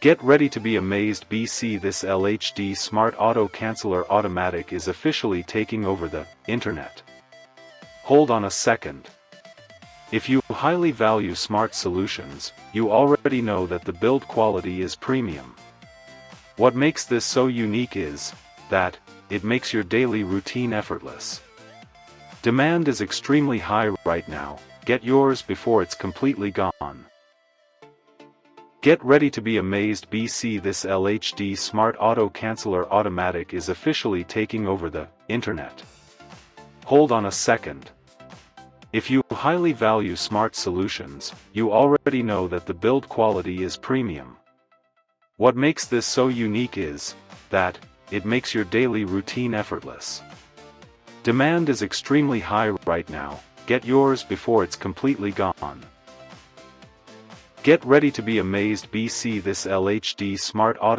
Get ready to be amazed, BC. This LHD Smart Auto Canceller Automatic is officially taking over the internet. Hold on a second. If you highly value smart solutions, you already know that the build quality is premium. What makes this so unique is that it makes your daily routine effortless. Demand is extremely high right now. Get yours before it's completely gone. Get ready to be amazed, BC. This LHD Smart Auto Canceller Automatic is officially taking over the internet. Hold on a second. If you highly value smart solutions, you already know that the build quality is premium. What makes this so unique is that it makes your daily routine effortless. Demand is extremely high right now. Get yours before it's completely gone. Get ready to be amazed, BC. This LHD Smart Auto